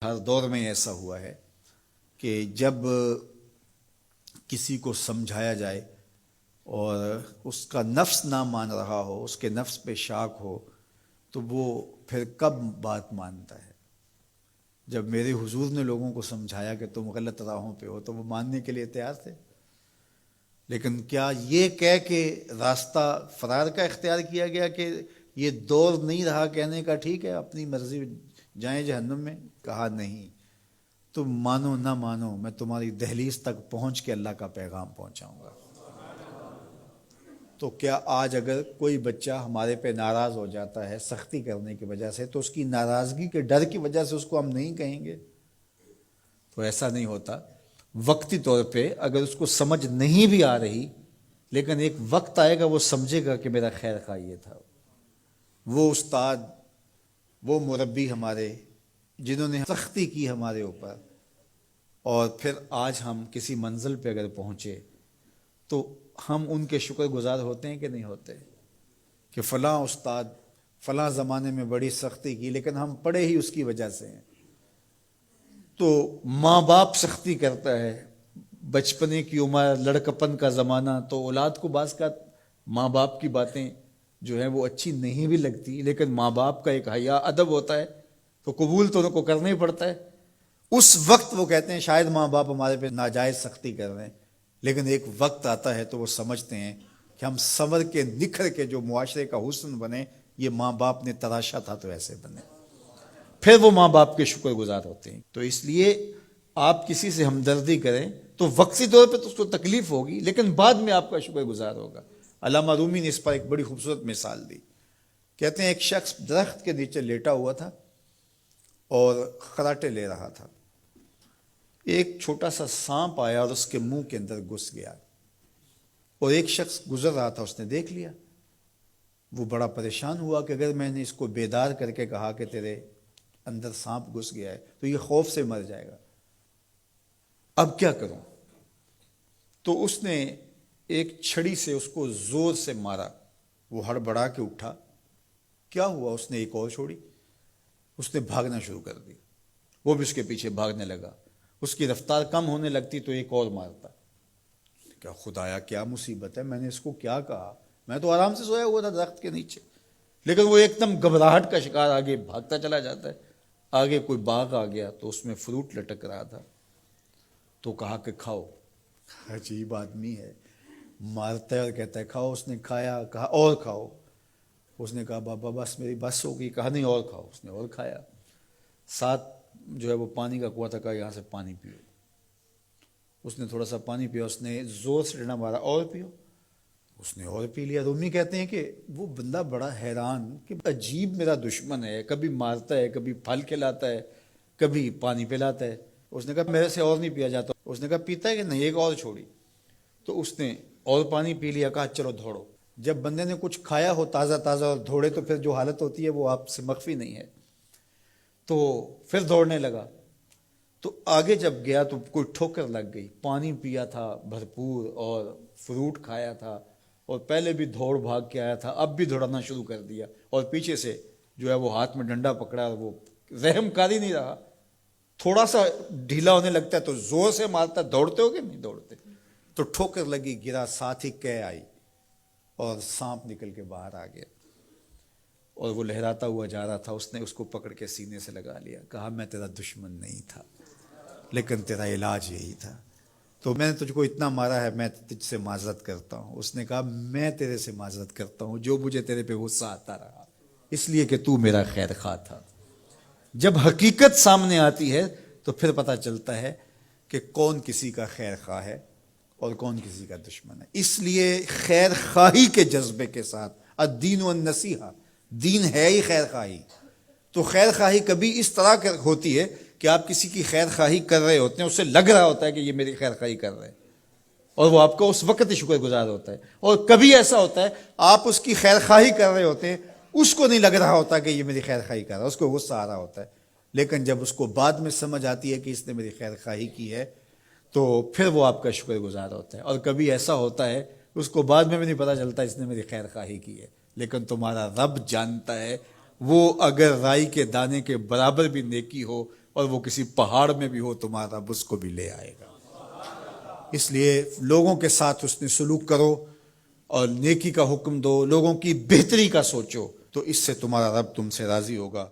ہر دور میں ایسا ہوا ہے کہ جب کسی کو سمجھایا جائے اور اس کا نفس نہ مان رہا ہو، اس کے نفس پہ شاک ہو، تو وہ پھر کب بات مانتا ہے؟ جب میرے حضور نے لوگوں کو سمجھایا کہ تم غلط راہوں پہ ہو تو وہ ماننے کے لیے تیار تھے، لیکن کیا یہ کہہ کے راستہ فرار کا اختیار کیا گیا کہ یہ دور نہیں رہا کہنے کا ٹھیک ہے اپنی مرضی جائیں جہنم میں؟ کہا نہیں، تم مانو نہ مانو میں تمہاری دہلیز تک پہنچ کے اللہ کا پیغام پہنچاؤں گا۔ تو کیا آج اگر کوئی بچہ ہمارے پہ ناراض ہو جاتا ہے سختی کرنے کی وجہ سے، تو اس کی ناراضگی کے ڈر کی وجہ سے اس کو ہم نہیں کہیں گے؟ تو ایسا نہیں ہوتا۔ وقتی طور پہ اگر اس کو سمجھ نہیں بھی آ رہی، لیکن ایک وقت آئے گا وہ سمجھے گا کہ میرا خیر خواہ یہ تھا۔ وہ استاد، وہ مربی ہمارے جنہوں نے سختی کی ہمارے اوپر، اور پھر آج ہم کسی منزل پہ اگر پہنچے تو ہم ان کے شکر گزار ہوتے ہیں کہ نہیں ہوتے؟ کہ فلاں استاد فلاں زمانے میں بڑی سختی کی لیکن ہم پڑھے ہی اس کی وجہ سے ہیں۔ تو ماں باپ سختی کرتا ہے، بچپنے کی عمر، لڑکپن کا زمانہ، تو اولاد کو بعض کا ماں باپ کی باتیں جو ہیں وہ اچھی نہیں بھی لگتی، لیکن ماں باپ کا ایک حیا ادب ہوتا ہے تو قبول تو ان کو کرنا ہی پڑتا ہے۔ اس وقت وہ کہتے ہیں شاید ماں باپ ہمارے پہ ناجائز سختی کر رہے ہیں، لیکن ایک وقت آتا ہے تو وہ سمجھتے ہیں کہ ہم سنور کے نکھر کے جو معاشرے کا حسن بنے، یہ ماں باپ نے تراشا تھا تو ایسے بنے، پھر وہ ماں باپ کے شکر گزار ہوتے ہیں۔ تو اس لیے آپ کسی سے ہمدردی کریں تو وقتی طور پہ تو اس کو تکلیف ہوگی، لیکن بعد میں آپ کا شکر گزار ہوگا۔ علامہ رومی نے اس پر ایک بڑی خوبصورت مثال دی۔ کہتے ہیں ایک شخص درخت کے نیچے لیٹا ہوا تھا اور خراٹے لے رہا تھا۔ ایک چھوٹا سا سانپ آیا اور اس کے منہ کے اندر گھس گیا، اور ایک شخص گزر رہا تھا، اس نے دیکھ لیا۔ وہ بڑا پریشان ہوا کہ اگر میں نے اس کو بیدار کر کے کہا کہ تیرے اندر سانپ گھس گیا ہے تو یہ خوف سے مر جائے گا، اب کیا کروں؟ تو اس نے ایک چھڑی سے اس کو زور سے مارا، وہ ہڑبڑا کے اٹھا۔ کیا ہوا؟ اس نے ایک اور چھوڑی، اس نے بھاگنا شروع کر دی، وہ بھی اس کے پیچھے بھاگنے لگا۔ اس کی رفتار کم ہونے لگتی تو ایک اور مارتا۔ کیا خدایا کیا مصیبت ہے، میں نے اس کو کیا کہا؟ میں تو آرام سے سویا ہوا تھا درخت کے نیچے، لیکن وہ ایک دم گھبراہٹ کا شکار آگے بھاگتا چلا جاتا ہے۔ آگے کوئی باغ آ گیا تو اس میں فروٹ لٹک رہا تھا، تو کہا کہ کھاؤ۔ عجیب آدمی ہے، مارتا ہے اور کہتا ہے کھاؤ۔ اس نے کھایا، کہا اور کھاؤ۔ اس نے کہا بابا بس میری بس ہو گئی، کہا نہیں اور کھاؤ۔ اس نے اور کھایا۔ ساتھ جو ہے وہ پانی کا کنواں تھا، کہا یہاں سے پانی پیو۔ اس نے تھوڑا سا پانی پیا، اس نے زور سے ڈنڈا مارا، اور پیو۔ اس نے اور پی لیا۔ رومی کہتے ہیں کہ وہ بندہ بڑا حیران کہ عجیب میرا دشمن ہے، کبھی مارتا ہے، کبھی پھل کھلاتا ہے، کبھی پانی پلاتا ہے۔ اس نے کہا میرے سے اور نہیں پیا جاتا۔ اس نے کہا پیتا ہے کہ نہیں؟ ایک اور چھوڑی۔ تو اس نے اور پانی پی لیا، کہا چلو دوڑو۔ جب بندے نے کچھ کھایا ہو تازہ تازہ اور دوڑے تو پھر جو حالت ہوتی ہے وہ آپ سے مخفی نہیں ہے۔ تو پھر دوڑنے لگا، تو آگے جب گیا تو کوئی ٹھوکر لگ گئی۔ پانی پیا تھا بھرپور اور فروٹ کھایا تھا، اور پہلے بھی دوڑ بھاگ کے آیا تھا، اب بھی دوڑنا شروع کر دیا، اور پیچھے سے جو ہے وہ ہاتھ میں ڈنڈا پکڑا، اور وہ رحم کاری نہیں رہا۔ تھوڑا سا ڈھیلا ہونے لگتا ہے تو زور سے مارتا ہے۔ دوڑتے ہو کہ نہیں دوڑتے؟ تو ٹھوکر لگی، گرا، ساتھ ہی کہہ آئی اور سانپ نکل کے باہر آ گیا، اور وہ لہراتا ہوا جا رہا تھا۔ اس نے اس کو پکڑ کے سینے سے لگا لیا، کہا میں تیرا دشمن نہیں تھا، لیکن تیرا علاج یہی تھا، تو میں نے تجھ کو اتنا مارا ہے، میں تجھ سے معذرت کرتا ہوں۔ اس نے کہا میں تیرے سے معذرت کرتا ہوں جو مجھے تیرے پہ غصہ آتا رہا، اس لیے کہ تو میرا خیر خواہ تھا۔ جب حقیقت سامنے آتی ہے تو پھر پتہ چلتا ہے کہ کون کسی کا خیر خواہ ہے اور کون کسی کا دشمن ہے۔ اس لیے خیر خواہی کے جذبے کے ساتھ، الدین والنصیحہ، دین ہے ہی خیر خواہی۔ تو خیر خواہی کبھی اس طرح ہوتی ہے کہ آپ کسی کی خیر خواہی کر رہے ہوتے ہیں، اسے لگ رہا ہوتا ہے کہ یہ میری خیر خواہی کر رہے ہیں، اور وہ آپ کا اس وقت ہی شکر گزار ہوتا ہے۔ اور کبھی ایسا ہوتا ہے آپ اس کی خیر خواہی کر رہے ہوتے ہیں، اس کو نہیں لگ رہا ہوتا کہ یہ میری خیر خواہی کر رہا ہے، اس کو غصہ آ رہا ہوتا ہے، لیکن جب اس کو بعد میں سمجھ آتی ہے کہ اس نے میری خیر خواہی کی ہے تو پھر وہ آپ کا شکر گزار ہوتا ہے۔ اور کبھی ایسا ہوتا ہے اس کو بعد میں بھی نہیں پتہ چلتا اس نے میری خیر خواہی کی ہے، لیکن تمہارا رب جانتا ہے، وہ اگر رائی کے دانے کے برابر بھی نیکی ہو اور وہ کسی پہاڑ میں بھی ہو تمہارا رب اس کو بھی لے آئے گا۔ اس لیے لوگوں کے ساتھ حسن سلوک کرو اور نیکی کا حکم دو، لوگوں کی بہتری کا سوچو، تو اس سے تمہارا رب تم سے راضی ہوگا۔